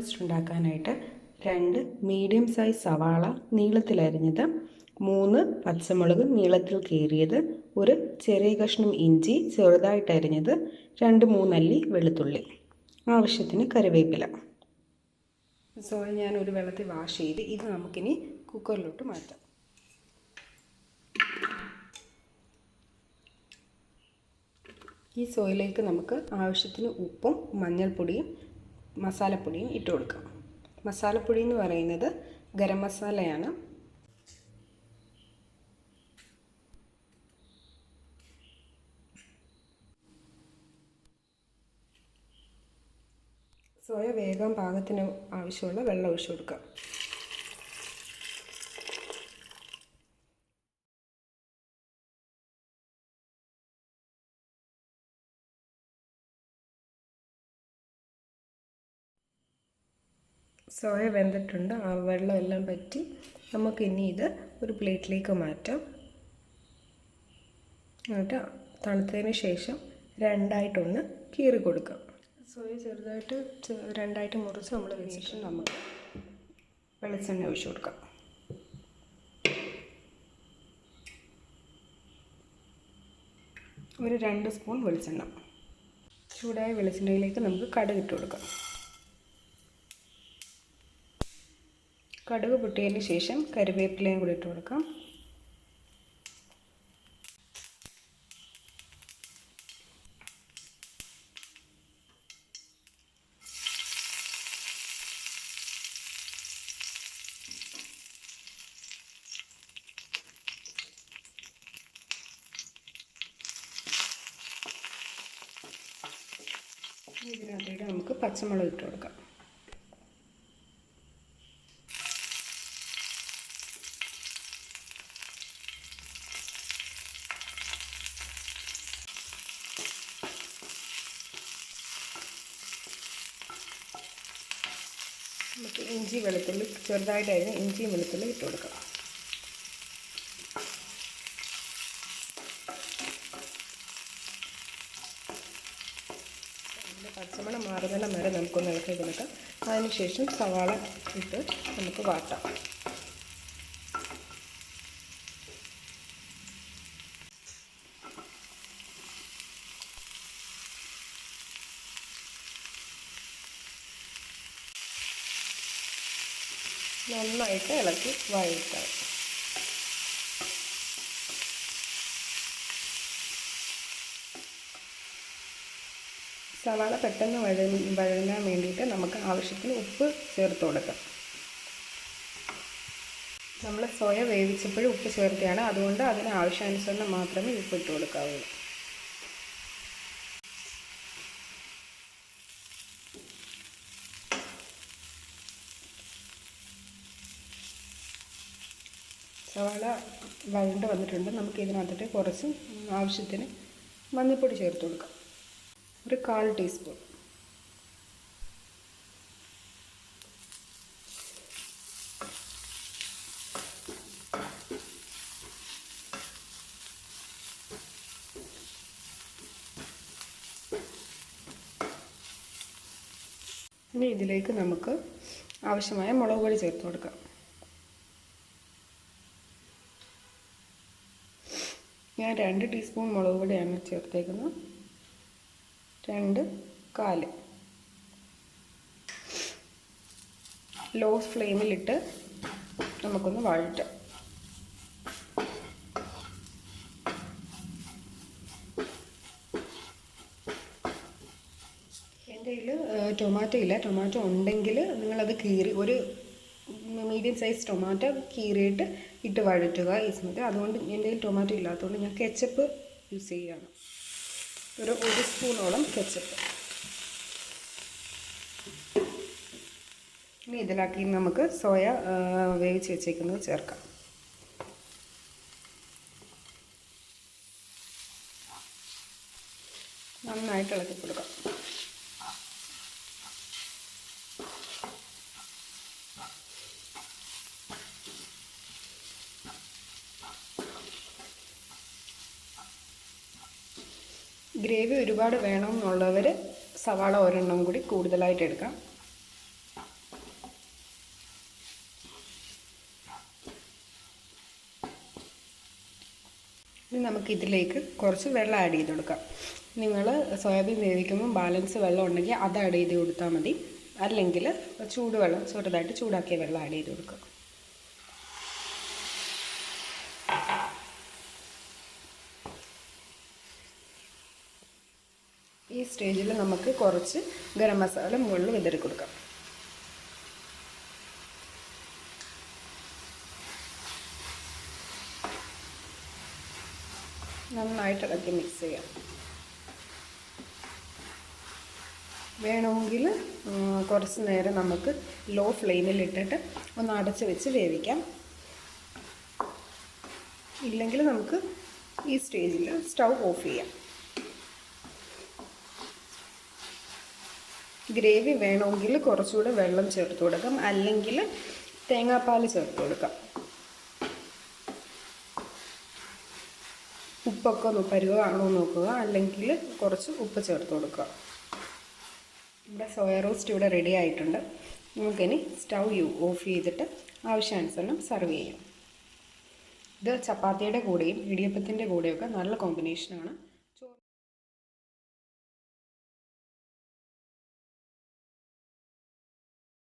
Roast ഉണ്ടാക്കാനായിട്ട് 2 medium size സവാള നീളത്തിലരിഞ്ഞത്, 3 പച്ചമുളക് നീളത്തിൽ കീറിയത്, ഒരു ചെറിയ കഷ്ണം ഇഞ്ചി ചെറുതായിട്ട് അരിഞ്ഞത്, 2-3 അല്ലി വെളുത്തുള്ളി, ആവശ്യത്തിന് കറിവേപ്പില. സോയ ഞാൻ ഒരു വെള്ളത്തിൽ വാഷ് ചെയ്ത് ഇത് നമുക്കിനി കുക്കറിലോട്ട് മാറ്റാം. ഈ സോയിലേക്ക് നമുക്ക് ആവശ്യത്തിന് ഉപ്പും മഞ്ഞൾപ്പൊടിയും മസാലപ്പൊടിയും ഇട്ട് കൊടുക്കാം. മസാലപ്പൊടി എന്ന് പറയുന്നത് ഗരം മസാലയാണ്. സോയ വേഗം പാകത്തിന് ആവശ്യമുള്ള വെള്ളം ഒഴിച്ചു കൊടുക്കാം. സോയ വെന്തിട്ടുണ്ട്. ആ വെള്ളം എല്ലാം പറ്റി നമുക്കിനി ഇത് ഒരു പ്ലേറ്റിലേക്ക് മാറ്റാം. എന്നിട്ട് തണുത്തതിന് ശേഷം രണ്ടായിട്ടൊന്ന് കീറി കൊടുക്കാം. സോയ ചെറുതായിട്ട് രണ്ടായിട്ട് മുറിച്ച് നമ്മൾ ശേഷം നമുക്ക് വെളിച്ചെണ്ണ ഒഴിച്ചു കൊടുക്കാം. ഒരു 2 സ്പൂൺ വെളിച്ചെണ്ണ. ചൂടായ വെളിച്ചെണ്ണയിലേക്ക് നമുക്ക് കടുക് ഇട്ട് കൊടുക്കാം. കടുക് പൊട്ടിയതിന് ശേഷം കറിവേപ്പിലയും കൂടി ഇട്ട് കൊടുക്കാം. ഇതിനകത്തേക്ക് നമുക്ക് പച്ചമുളക് ഇട്ട് കൊടുക്കാം. നമുക്ക് ഇഞ്ചി വെളുത്തുള്ളി ചെറുതായിട്ടായിരുന്നു ഇഞ്ചിയും വെളുത്തുള്ളി ഇട്ട് കൊടുക്കാം. പച്ചമണം മാറുന്നിടം വരെ നമുക്കൊന്ന് ഇളക്കി കൊടുക്കാം. അതിനുശേഷം സവാള ഇട്ട് നമുക്ക് വാട്ടാം. നന്നായിട്ട് ഇളക്കി വഴറ്റാം. സവാള പെട്ടെന്ന് വഴങ്ങാൻ വേണ്ടിയിട്ട് നമുക്ക് ആവശ്യത്തിന് ഉപ്പ് ചേർത്ത് കൊടുക്കാം. നമ്മൾ സോയ വേവിച്ചപ്പോഴും ഉപ്പ് ചേർത്തതാണ്, അതുകൊണ്ട് അതിന് ആവശ്യാനുസരണം മാത്രമേ ഉപ്പ് ഇട്ട് കൊടുക്കാവുള്ളൂ. സവാള വഴണ്ട് വന്നിട്ടുണ്ട്. നമുക്ക് ഇതിനകത്തിട്ട് കുറച്ച് ആവശ്യത്തിന് മഞ്ഞൾപ്പൊടി ചേർത്ത് കൊടുക്കാം. ഒരു 1/4 ടീസ്പൂൺ. ഇനി ഇതിലേക്ക് നമുക്ക് ആവശ്യമായ മുളക് പൊടി ചേർത്ത് കൊടുക്കാം. ഞാൻ 2 ടീസ്പൂൺ മുളക് പൊടിയാണ് ചേർത്തേക്കുന്നത്. 2-1/4. ലോ ഫ്ലെയിമിലിട്ട് നമുക്കൊന്ന് വഴറ്റാം. എൻ്റെ കയ്യിൽ ടൊമാറ്റോ ഇല്ല. ടൊമാറ്റോ ഉണ്ടെങ്കിൽ നിങ്ങളത് കീറി ഒരു മീഡിയം സൈസ് ടൊമാറ്റോ കീറിയിട്ട് ഇട്ട് വഴറ്റുക ഈ സമയത്ത്. അതുകൊണ്ട് എൻ്റെ കയ്യിൽ ടൊമാറ്റോ ഇല്ലാത്തതുകൊണ്ട് ഞാൻ കെച്ചപ്പ് യൂസ് ചെയ്യുകയാണ്. ഒരു 1 സ്പൂണോളം കെച്ചപ്പ്. ഇനി ഇതിലാക്കി നമുക്ക് സോയ വേവിച്ച് വെച്ചേക്കുന്നത് ചേർക്കാം. നന്നായിട്ട് ഇളക്കി കൊടുക്കാം. ഗ്രേവി ഒരുപാട് വേണമെന്നുള്ളവർ സവാള ഒരെണ്ണം കൂടി കൂടുതലായിട്ട് എടുക്കാം. ഇനി നമുക്കിതിലേക്ക് കുറച്ച് വെള്ളം ആഡ് ചെയ്ത് കൊടുക്കാം. നിങ്ങൾ സോയാബീൻ വേവിക്കുമ്പോൾ ബാലൻസ് വെള്ളം ഉണ്ടെങ്കിൽ അത് ആഡ് ചെയ്ത് കൊടുത്താൽ മതി. അല്ലെങ്കിൽ ചൂടുവെള്ളം ചെറുതായിട്ട് ചൂടാക്കിയ വെള്ളം ആഡ് ചെയ്ത് കൊടുക്കുക. ഈ സ്റ്റേജിൽ നമുക്ക് കുറച്ച് ഗരം മസാല മുകളിൽ വിതറി കൊടുക്കാം. നന്നായിട്ട് ഇളക്കി മിക്സ് ചെയ്യാം. വേണമെങ്കിൽ കുറച്ച് നേരം നമുക്ക് ലോ ഫ്ലെയിമിൽ ഇട്ടിട്ട് ഒന്ന് അടച്ച് വെച്ച് വേവിക്കാം. ഇല്ലെങ്കിൽ നമുക്ക് ഈ സ്റ്റേജിൽ സ്റ്റൗ ഓഫ് ചെയ്യാം. ഗ്രേവി വേണമെങ്കിൽ കുറച്ചുകൂടെ വെള്ളം ചേർത്ത് കൊടുക്കാം, അല്ലെങ്കിൽ തേങ്ങാപ്പാൽ ചേർത്ത് കൊടുക്കാം. ഉപ്പൊക്കെ പരുവാണോ നോക്കുക, അല്ലെങ്കിൽ കുറച്ച് ഉപ്പ് ചേർത്ത് കൊടുക്കുക. ഇവിടെ സോയ റോസ്റ്റ് ഇവിടെ റെഡി ആയിട്ടുണ്ട്. നമുക്കിനി സ്റ്റൗ ഓഫ് ചെയ്തിട്ട് ആവശ്യാനുസരണം സെർവ് ചെയ്യാം. ഇത് ചപ്പാത്തിയുടെ കൂടെയും ഇടിയപ്പത്തിൻ്റെ കൂടെയൊക്കെ നല്ല കോമ്പിനേഷനാണ്.